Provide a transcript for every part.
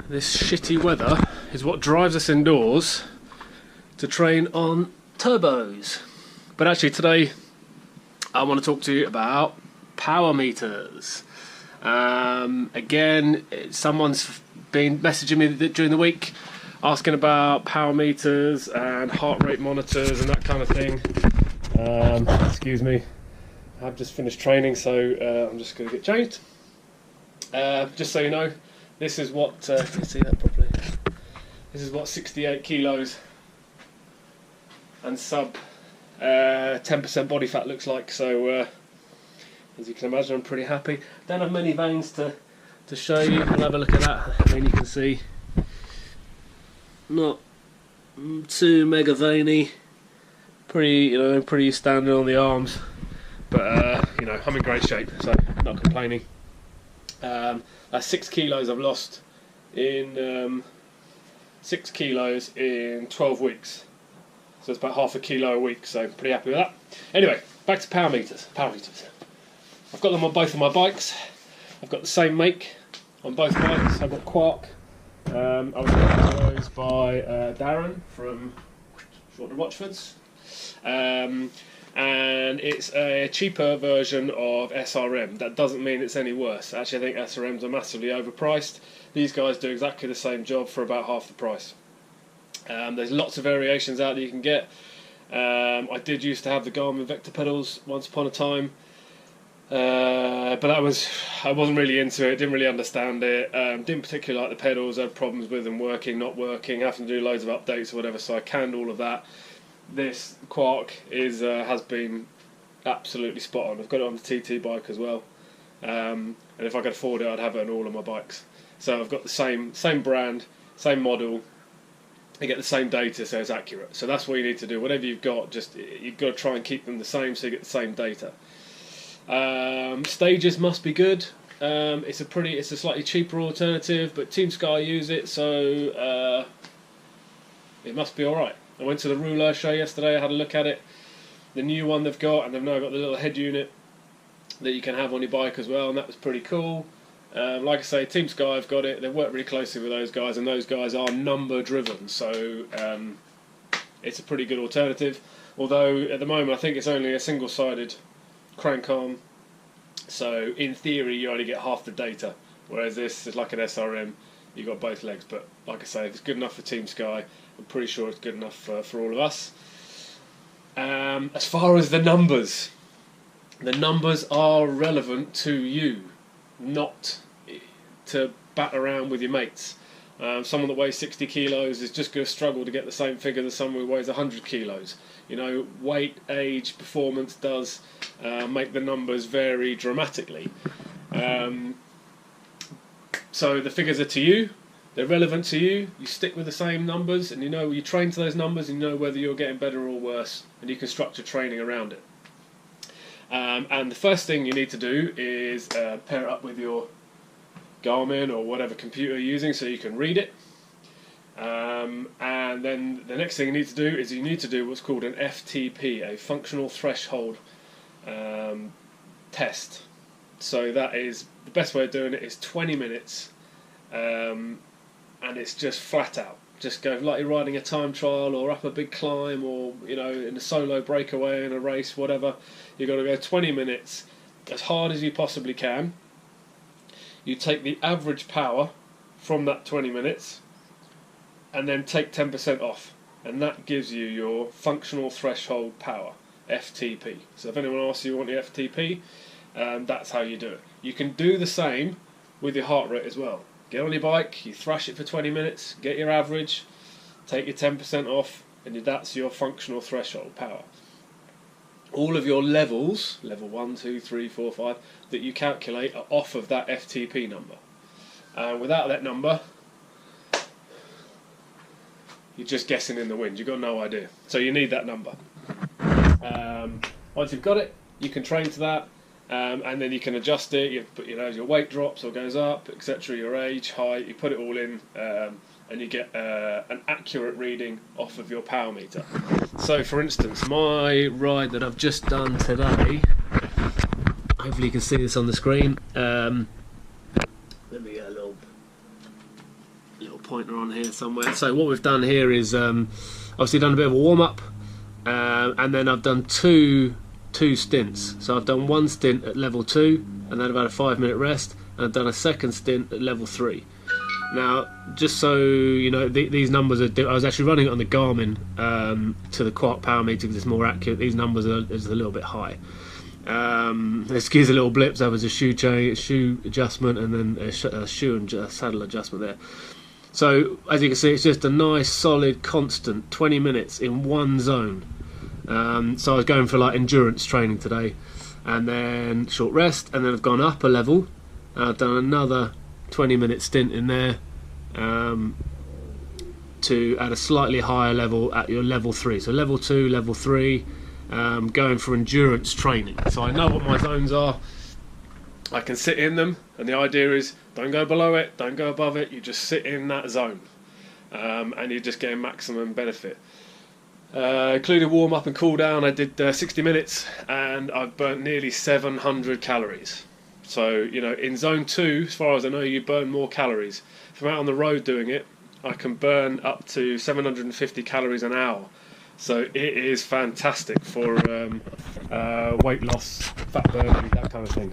this shitty weather is what drives us indoors to train on turbos. But actually today I want to talk to you about power meters. Again, someone's been messaging me during the week asking about power meters and heart rate monitors and that kind of thing. Excuse me, I've just finished training, so I'm just going to get changed. Just so you know, this is what, can you see that properly? This is what 68 kilos and sub 10% body fat looks like. So as you can imagine, I'm pretty happy. Don't have many veins to show you. I'll have a look at that. I mean, you can see not too mega veiny. Pretty standard on the arms. But I'm in great shape, so not complaining. That's 6 kilos I've lost in 6 kilos in 12 weeks. So it's about half a kilo a week, so pretty happy with that. Anyway, back to power meters. I've got them on both of my bikes. I've got the same make on both bikes. I've got Quark. I was given those by Darren from Short to Watchfords. And it's a cheaper version of SRM. That doesn't mean it's any worse. Actually, I think SRMs are massively overpriced. These guys do exactly the same job for about half the price. There's lots of variations out that you can get. I did used to have the Garmin Vector pedals once upon a time, but I wasn't really into it. Didn't really understand it. Didn't particularly like the pedals. Had problems with them working, not working, having to do loads of updates or whatever. So I canned all of that. This Quark has been absolutely spot on. I've got it on the TT bike as well, and if I could afford it, I'd have it on all of my bikes. So I've got the same brand, same model. You get the same data, so it's accurate. So that's what you need to do. Whatever you've got, you've got to try and keep them the same, so you get the same data. Stages must be good. It's a slightly cheaper alternative, but Team Sky use it, so it must be all right. I went to the Rouleur show yesterday. I had a look at it. The new one they've got, and they've now got the little head unit that you can have on your bike as well, and that was pretty cool. Like I say, Team Sky have got it. They've worked really closely with those guys, and those guys are number driven, so it's a pretty good alternative. Although at the moment I think it's only a single-sided crank arm, so in theory you only get half the data, whereas this is like an SRM. You've got both legs, but like I say, if it's good enough for Team Sky, I'm pretty sure it's good enough for all of us. As far as the numbers are relevant to you, not to bat around with your mates. Someone that weighs 60 kilos is just going to struggle to get the same figure as someone who weighs 100 kilos. Weight, age, performance does make the numbers vary dramatically. So the figures are to you, they're relevant to you, you stick with the same numbers, and you train to those numbers, and you know whether you're getting better or worse, and you can structure training around it. And the first thing you need to do is pair it up with your Garmin or whatever computer you're using so you can read it. And then the next thing you need to do is you need to do what's called an FTP, a functional threshold test. So that is, the best way of doing it is 20 minutes, and it's just flat out. Just go like you're riding a time trial or up a big climb, or in a solo breakaway in a race, whatever. You've got to go 20 minutes as hard as you possibly can. You take the average power from that 20 minutes and then take 10% off, and that gives you your functional threshold power, FTP. So if anyone asks you want your FTP, that's how you do it. You can do the same with your heart rate as well. Get on your bike, you thrash it for 20 minutes, get your average, take your 10% off, and that's your functional threshold power. All of your levels, level 1, 2, 3, 4, 5, that you calculate are off of that FTP number. Without that number, you're just guessing in the wind. You've got no idea. So you need that number. Once you've got it, you can train to that, and then you can adjust it. Your weight drops or goes up, etc. Your age, height. You put it all in, and you get an accurate reading off of your power meter. So, for instance, my ride that I've just done today. Hopefully, you can see this on the screen. Let me get a little pointer on here somewhere. So what we've done here is obviously done a bit of a warm-up, and then I've done two stints. So I've done one stint at level 2 and then about a 5-minute rest, and I've done a second stint at level 3. Now, just so you know, these numbers are. I was actually running it on the Garmin to the Quark PowerMeter because it's more accurate. These numbers are a little bit high. Excuse the little blips. There was a shoe adjustment, and then a shoe and saddle adjustment there. So as you can see, it's just a nice, solid, constant 20 minutes in one zone. So I was going for like endurance training today, and then short rest, and then I've gone up a level. I've done another 20-minute stint in there to at a slightly higher level at your level 3. So level 2, level 3, going for endurance training. So I know what my zones are. I can sit in them, and the idea is don't go below it, don't go above it. You just sit in that zone, and you're just getting maximum benefit. Including warm up and cool down, I did 60 minutes, and I've burnt nearly 700 calories. So, you know, in zone 2, as far as I know, you burn more calories. If I'm out on the road doing it, I can burn up to 750 calories an hour. So it is fantastic for weight loss, fat burning, that kind of thing.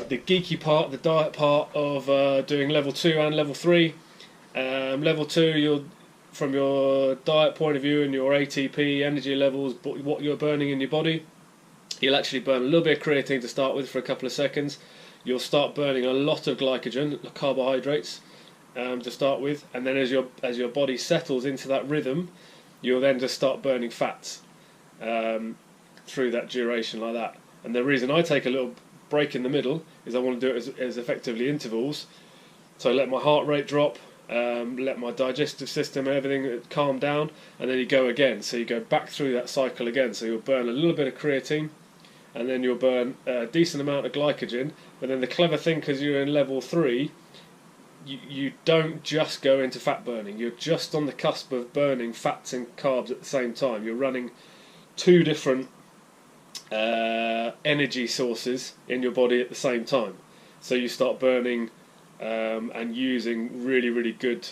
The geeky part, the diet part of doing level 2 and level 3. Level 2, from your diet point of view and your ATP energy levels, what you're burning in your body, you'll actually burn a little bit of creatine to start with for a couple of seconds. You'll start burning a lot of glycogen, carbohydrates, to start with, and then as your body settles into that rhythm, you'll then just start burning fats through that duration like that. And the reason I take a little break in the middle is I want to do it as effectively intervals. So let my heart rate drop, let my digestive system, everything calm down, and then you go again. So you go back through that cycle again. So you'll burn a little bit of creatine, and then you'll burn a decent amount of glycogen. But then the clever thing, because you're in level 3, you don't just go into fat burning. You're just on the cusp of burning fats and carbs at the same time. You're running 2 different energy sources in your body at the same time. So you start burning and using really, really good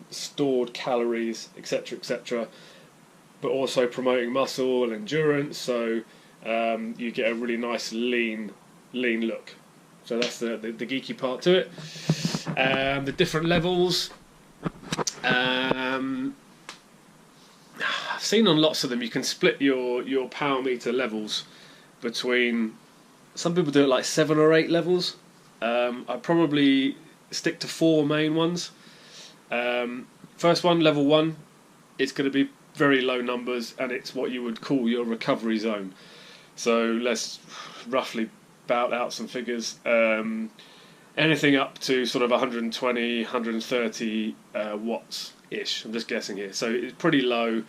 stored calories, etc., etc., but also promoting muscle and endurance. So you get a really nice lean look. So that's the geeky part to it. The different levels. I've seen on lots of them you can split your power meter levels between. Some people do it like 7 or 8 levels. I probably stick to 4 main ones. First one, level 1, it's going to be very low numbers, and it's what you would call your recovery zone. So let's roughly bout out some figures. Anything up to sort of 120, 130 watts ish. I'm just guessing here. So it's pretty low.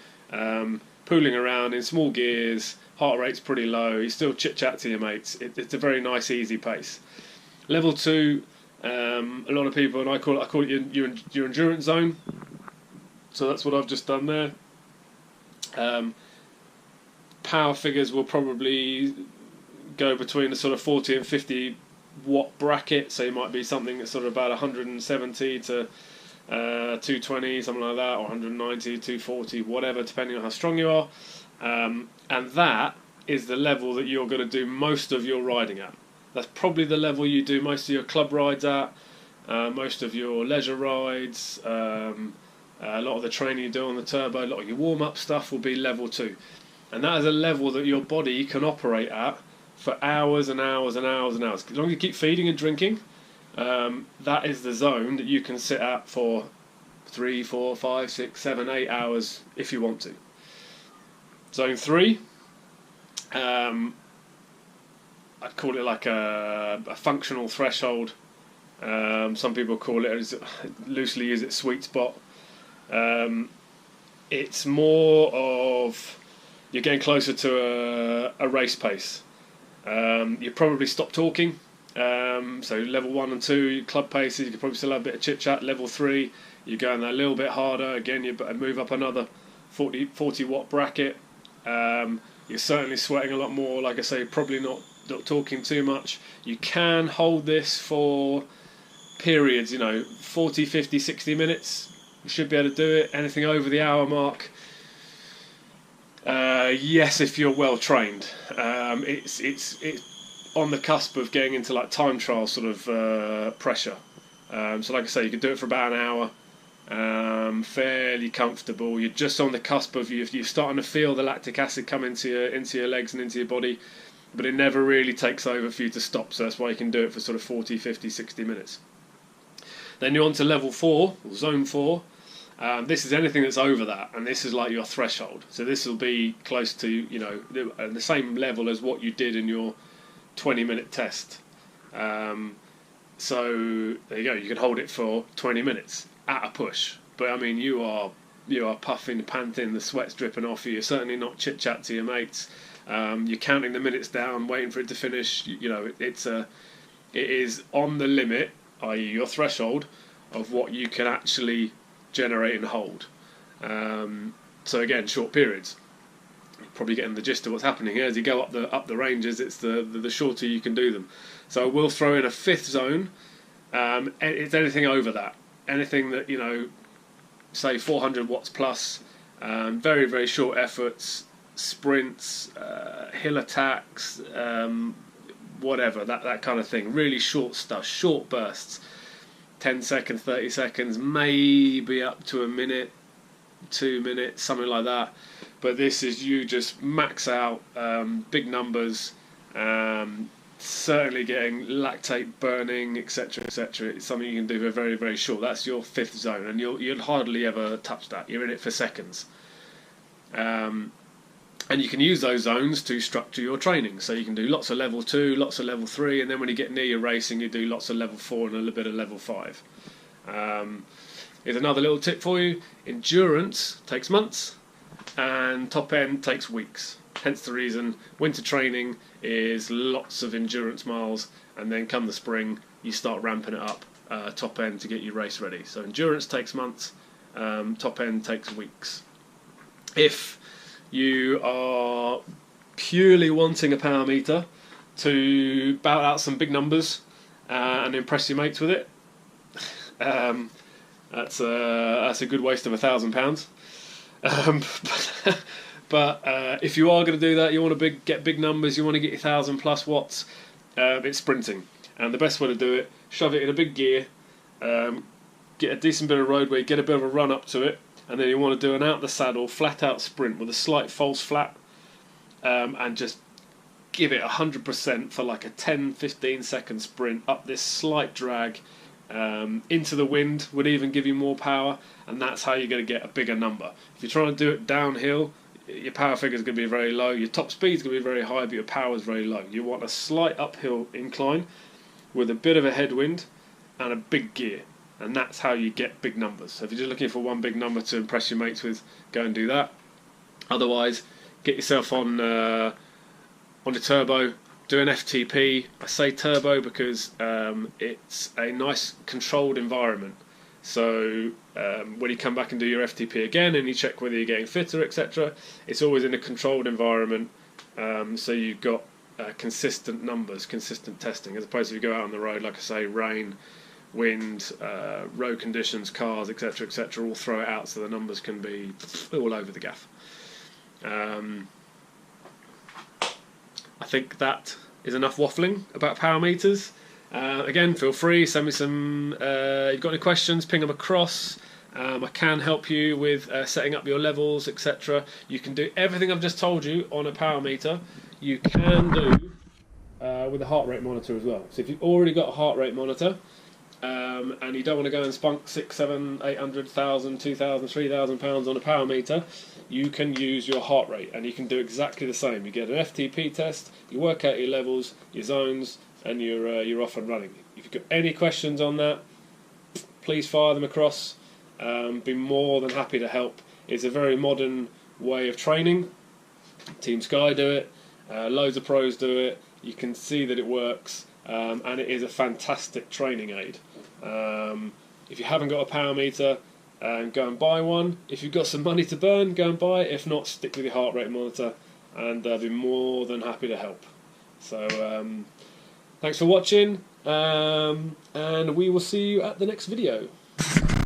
Pooling around in small gears, heart rate's pretty low. You still chit chat to your mates. It's a very nice, easy pace. Level 2, a lot of people, and I call it your endurance zone. So that's what I've just done there. Power figures will probably go between the sort of 40 and 50 watt bracket. So you might be something that's sort of about 170 to 220, something like that, or 190, 240, whatever, depending on how strong you are. And that is the level that you're going to do most of your riding at. That's probably the level you do most of your club rides at, most of your leisure rides, a lot of the training you do on the turbo, a lot of your warm-up stuff will be level 2. And that is a level that your body can operate at for hours and hours and hours and hours. As long as you keep feeding and drinking, that is the zone that you can sit at for 3, 4, 5, 6, 7, 8 hours if you want to. Zone 3, I'd call it like a functional threshold. Some people call it, loosely use it, sweet spot. It's more of you're getting closer to a race pace. You probably stop talking. So level 1 and 2 club paces, you could probably still have a bit of chit chat. Level 3, you're going that little bit harder. Again, you move up another 40 watt bracket. You're certainly sweating a lot more. Like I say, probably not talking too much. You can hold this for periods, you know, 40, 50, 60 minutes, you should be able to do it. Anything over the hour mark, yes, if you're well trained. It's on the cusp of getting into like time trial sort of pressure. So like I say, you can do it for about an hour. Fairly comfortable. You're just on the cusp of you're starting to feel the lactic acid come into your legs and into your body, but it never really takes over for you to stop. So that's why you can do it for sort of 40, 50, 60 minutes. Then you're on to level 4, or zone 4. This is anything that's over that, and this is like your threshold. So this will be close to, you know, the same level as what you did in your 20-minute test. So there you go. You can hold it for 20 minutes at a push. But I mean, you are puffing, panting, the sweat's dripping off you. You're certainly not chit chat to your mates. You're counting the minutes down, waiting for it to finish. You know, it is on the limit, i.e. your threshold of what you can actually generate and hold. So again, short periods. You're probably getting the gist of what's happening here. As you go up the ranges, it's the shorter you can do them. So we'll throw in a 5th zone. It's anything over that. Anything that, you know, say 400 watts plus, very, very short efforts, sprints, hill attacks, whatever, that kind of thing. Really short stuff, short bursts, 10 seconds, 30 seconds, maybe up to a minute, 2 minutes, something like that. But this is you just max out, big numbers, certainly getting lactate burning, etc., etc. It's something you can do very, very short. That's your 5th zone, and you'll hardly ever touch that. You're in it for seconds. And you can use those zones to structure your training. So you can do lots of level 2, lots of level 3, and then when you get near your racing, you do lots of level 4 and a little bit of level 5. Here's another little tip for you. Endurance takes months, and top end takes weeks. Hence the reason winter training is lots of endurance miles, and then come the spring, you start ramping it up, top end, to get you race ready. So endurance takes months, top end takes weeks. If you are purely wanting a power meter to bout out some big numbers and impress your mates with it, that's a good waste of £1,000. But if you are going to do that, you want to get big numbers, you want to get your 1,000+ watts, it's sprinting. And the best way to do it, shove it in a big gear, get a decent bit of roadway, get a bit of a run up to it, and then you want to do an out the saddle, flat out sprint with a slight false flat, and just give it 100% for like a 10-15 second sprint up this slight drag, into the wind would even give you more power, and that's how you're going to get a bigger number. If you're trying to do it downhill, your power figure is going to be very low, your top speed is going to be very high, but your power is very low. You want a slight uphill incline with a bit of a headwind and a big gear, and that's how you get big numbers. So if you're just looking for one big number to impress your mates with, go and do that. Otherwise, get yourself on a turbo, do an FTP. I say turbo because it's a nice controlled environment. So when you come back and do your FTP again and you check whether you're getting fitter, etc., it's always in a controlled environment, so you've got consistent numbers, consistent testing, as opposed to if you go out on the road, like I say, rain, wind, road conditions, cars, etc., etc., all throw it out so the numbers can be all over the gaff. I think that is enough waffling about power meters. Again, feel free, send me some, you've got any questions, ping them across. I can help you with setting up your levels, etc. You can do everything I've just told you on a power meter. You can do with a heart rate monitor as well. So if you've already got a heart rate monitor, and you don't want to go and spunk 600, 700, 800, 1,000, 2,000, 3,000 pounds on a power meter, you can use your heart rate, and you can do exactly the same. You get an FTP test, you work out your levels, your zones, and you're off and running. If you've got any questions on that, please fire them across. Be more than happy to help. It's a very modern way of training. Team Sky do it, loads of pros do it. You can see that it works, and it is a fantastic training aid. If you haven't got a power meter, go and buy one. If you've got some money to burn, go and buy it. If not, stick with your heart rate monitor, and I'll be more than happy to help. So thanks for watching. And we will see you at the next video.